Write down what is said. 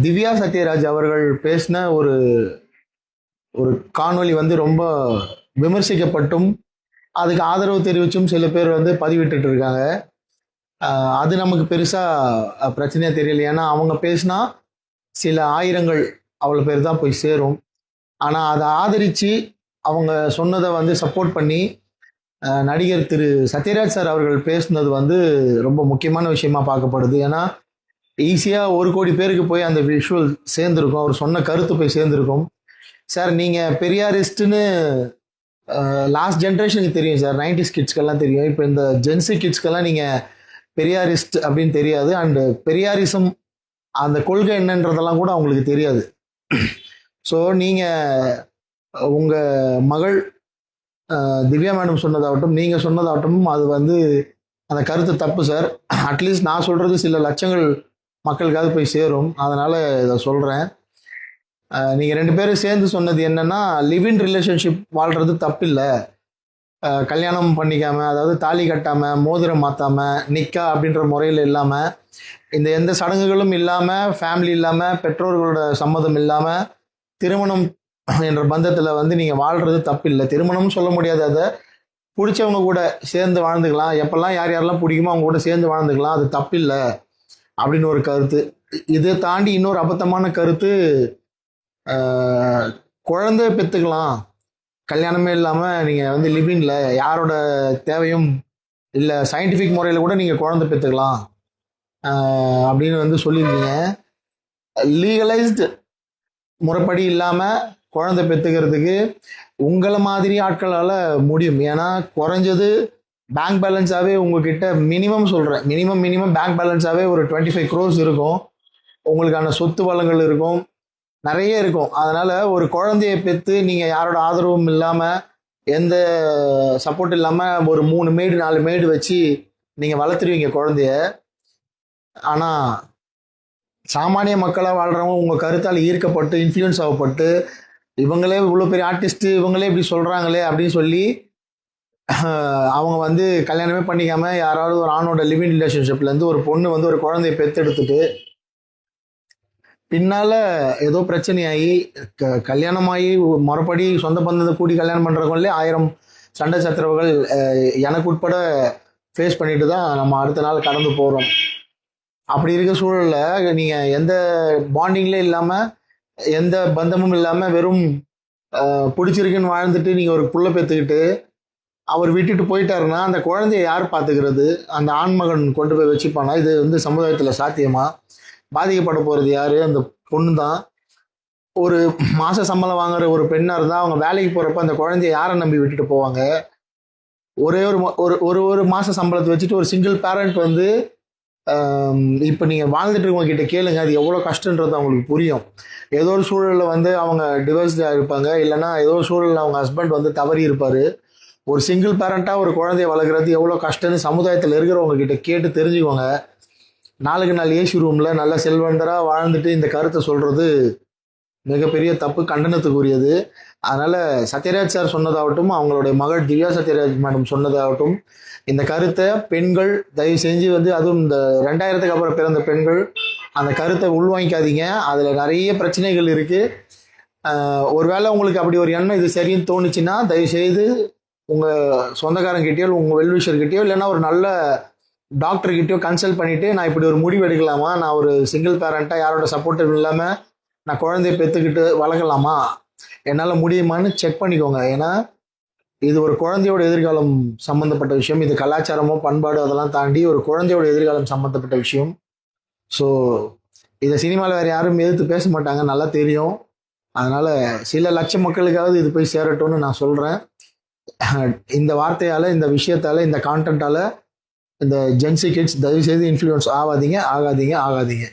திவ்யா சத்யராஜ் அவர்கள் பேசின ஒரு ஒரு காணொளி வந்து ரொம்ப விமர்சிக்கப்பட்டும் அதுக்கு ஆதரவு தெரிவிச்சும் சில பேர் வந்து பதிவிட்டுட்டு இருக்காங்க. அது நமக்கு பெருசா பிரச்சனையா தெரியல. ஏன்னா அவங்க பேசினா சில ஆயிரங்கள் அவ்வளோ பேர் தான் போய் சேரும். ஆனால் அதை ஆதரித்து அவங்க சொன்னதை வந்து சப்போர்ட் பண்ணி நடிகர் திரு சத்யராஜ் சார் அவர்கள் பேசுனது வந்து ரொம்ப முக்கியமான விஷயமா பார்க்கப்படுது. ஏன்னா ஈஸியாக 1 கோடி பேருக்கு போய் அந்த விஷுவல் சேர்ந்துருக்கும், அவர் சொன்ன கருத்து போய் சேர்ந்துருக்கும். சார் நீங்கள் பெரியாரிஸ்ட்டுன்னு லாஸ்ட் ஜென்ரேஷனுக்கு தெரியும் சார், 90s கிட்ஸ்க்கெல்லாம் தெரியும். இப்போ இந்த ஜென்சி கிட்ஸ்க்கெல்லாம் நீங்கள் பெரியாரிஸ்ட் அப்படின்னு தெரியாது. அண்டு பெரியாரிசம் அந்த கொள்கை என்னன்றதெல்லாம் கூட அவங்களுக்கு தெரியாது. ஸோ நீங்கள் உங்கள் மகள் திவ்யா மேடம் சொன்னதாகட்டும், நீங்கள் சொன்னதாகட்டும், அது வந்து அந்த கருத்து தப்பு சார். அட்லீஸ்ட் நான் சொல்கிறது சில லட்சங்கள் மக்களுக்காவது போய் சேரும். அதனால் இதை சொல்கிறேன். நீங்கள் 2 பேரும் சேர்ந்து சொன்னது என்னென்னா, லிவ் இன் ரிலேஷன்ஷிப் வாழ்கிறது தப்பில்லை, கல்யாணம் பண்ணிக்காமல், அதாவது தாலி கட்டாமல், மோதிரம் மாற்றாமல், நிக்கா அப்படின்ற முறையில் இல்லாமல், இந்த எந்த சடங்குகளும் இல்லாமல், ஃபேமிலி இல்லாமல், பெற்றோர்களோட சம்மதம் இல்லாமல் திருமணம் என்ற பந்தத்தில் வந்து நீங்கள் வாழ்கிறது தப்பில்லை. திருமணம்னு சொல்ல முடியாது, அதை பிடிச்சவங்க கூட சேர்ந்து வாழ்ந்துக்கலாம், எப்பெல்லாம் யார் யாரெல்லாம் பிடிக்குமோ அவங்க கூட சேர்ந்து வாழ்ந்துக்கலாம், அது தப்பில்லை அப்படின்னு ஒரு கருத்து. இதை தாண்டி இன்னொரு அபத்தமான கருத்து, குழந்தை பெற்றுக்கலாம், கல்யாணமே இல்லாமல் நீங்கள் வந்து லிவிங்கில் யாரோட தேவையும் இல்லை, சயின்டிஃபிக் முறையில் கூட நீங்கள் குழந்தை பெற்றுக்கலாம் அப்படின்னு வந்து சொல்லியிருந்தீங்க. லீகலைஸ்டு முறைப்படி இல்லாமல் குழந்தை பெற்றுக்கிறதுக்கு உங்களை மாதிரி ஆட்களால் முடியும். ஏன்னா குறைஞ்சது பேங்க் பேலன்ஸாகவே உங்ககிட்ட மினிமம் பேங்க் பேலன்ஸாகவே ஒரு 25 crores இருக்கும், உங்களுக்கான சொத்து வளங்கள் இருக்கும், நிறைய இருக்கும். அதனால் ஒரு குழந்தையை பெற்று நீங்கள் யாரோட ஆதரவும் இல்லாமல், எந்த சப்போர்ட் இல்லாமல் ஒரு 3 மேடு 4 மேடு வச்சு நீங்கள் வளர்த்துருவீங்க குழந்தைய. ஆனால் சாமானிய மக்களாக வாழ்கிறவங்க உங்கள் கருத்தால் ஈர்க்கப்பட்டு இன்ஃப்ளூயன்ஸ் ஆகப்பட்டு, இவங்களே இவ்வளோ பெரிய ஆர்டிஸ்ட்டு, இவங்களே இப்படி சொல்கிறாங்களே அப்படின்னு சொல்லி அவங்க வந்து கல்யாணமே பண்ணிக்காமல் யாராவது ஒரு ஆணோட லிவிங் ரிலேஷன்ஷிப்லேருந்து ஒரு பொண்ணு வந்து ஒரு குழந்தைய பெற்றெடுத்துட்டு பின்னால் ஏதோ பிரச்சனையாகி கல்யாணமாகி முறைப்படி சொந்த பந்தத்தை கூடி கல்யாணம் பண்ணுறவங்களே 1000 சண்டை சச்சரவுகள் எனக்கு உட்பட ஃபேஸ் பண்ணிட்டு தான் நம்ம அடுத்த நாள் கடந்து போகிறோம். அப்படி இருக்க சூழலில் நீங்கள் எந்த பாண்டிங்லே இல்லாமல், எந்த பந்தமும் இல்லாமல், வெறும் பிடிச்சிருக்குன்னு வாழ்ந்துட்டு நீங்கள் ஒரு புள்ள பெற்றுக்கிட்டு அவர் விட்டுட்டு போயிட்டாருன்னா அந்த குழந்தைய யார் பார்த்துக்கிறது? அந்த ஆண்மகன் கொண்டு போய் வச்சுப்பானா? இது வந்து சமுதாயத்தில் சாத்தியமா? பாதிக்கப்பட போகிறது யார்? அந்த பொண்ணு தான். ஒரு மாத சம்பளம் வாங்குற ஒரு பெண்ணாக இருந்தால் அவங்க வேலைக்கு போகிறப்ப அந்த குழந்தைய யாரை நம்பி விட்டுட்டு போவாங்க? ஒரே ஒரு மாத சம்பளத்தை வச்சுட்டு ஒரு சிங்கிள் பேரண்ட் வந்து இப்போ நீங்கள் வாழ்ந்துட்டு இருக்கவங்க கிட்ட கேளுங்க, அது எவ்வளோ கஷ்டன்றது அவங்களுக்கு புரியும். ஏதோ ஒரு சூழலில் வந்து அவங்க டிவோர்ஸ்டாக இருப்பாங்க, இல்லைனா ஏதோ ஒரு சூழலில் அவங்க ஹஸ்பண்ட் வந்து தவறி இருப்பார். ஒரு சிங்கிள் பேரண்ட்டாக ஒரு குழந்தைய வளர்க்குறது எவ்வளோ கஷ்டம்னு சமுதாயத்தில் இருக்கிறவங்க கிட்ட கேட்டு தெரிஞ்சுக்கோங்க. நாளுக்கு நாள் ஏசி ரூமில் நல்ல செல்வந்தராக வாழ்ந்துட்டு இந்த கருத்தை சொல்கிறது மிகப்பெரிய தப்பு, கண்டனத்துக்குரியது. அதனால் சத்யராஜ் சார் சொன்னதாகட்டும், அவங்களுடைய மகள் திவ்யா சத்யராஜ் மேடம் சொன்னதாகட்டும், இந்த கருத்தை பெண்கள் தயவு செஞ்சு வந்து, அதுவும் இந்த 2000க்கு அப்புறம் பிறந்த பெண்கள் அந்த கருத்தை உள்வாங்கிக்காதீங்க. அதில் நிறைய பிரச்சனைகள் இருக்குது. ஒருவேளை உங்களுக்கு அப்படி ஒரு எண்ணம் இது சரின்னு தோணுச்சுன்னா தயவுசெய்து உங்கள் சொந்தக்காரங்கிட்டயோ உங்கள் வெல்விஷர்கிட்டயோ இல்லைன்னா ஒரு நல்ல டாக்டர்கிட்டயோ கன்சல்ட் பண்ணிவிட்டு, நான் இப்படி ஒரு முடிவு எடுக்கலாமா, நான் ஒரு சிங்கிள் பேரண்ட்டாக யாரோட சப்போர்ட்டிவ் இல்லாமல் நான் குழந்தைய பெற்றுக்கிட்டு வளர்க்கலாமா, என்னால் முடியுமான்னு செக் பண்ணிக்கோங்க. ஏன்னா இது ஒரு குழந்தையோட எதிர்காலம் சம்மந்தப்பட்ட விஷயம். இது கலாச்சாரமோ பண்பாடு அதெல்லாம் தாண்டி ஒரு குழந்தையோட எதிர்காலம் சம்மந்தப்பட்ட விஷயம். ஸோ இதை சினிமாவில் வேறு யாரும் எதிர்த்து பேச மாட்டாங்க, நல்லா தெரியும். அதனால் சில லட்சம் மக்களுக்காவது இது போய் சேரட்டும்னு நான் சொல்கிறேன். இந்த வார்த்தையால், இந்த விஷயத்தால், இந்த கான்டென்ட்டால் இந்த ஜென்சி கிட்ஸ் தயவுசெய்து இன்ஃப்ளூயன்ஸ் ஆகாதீங்க.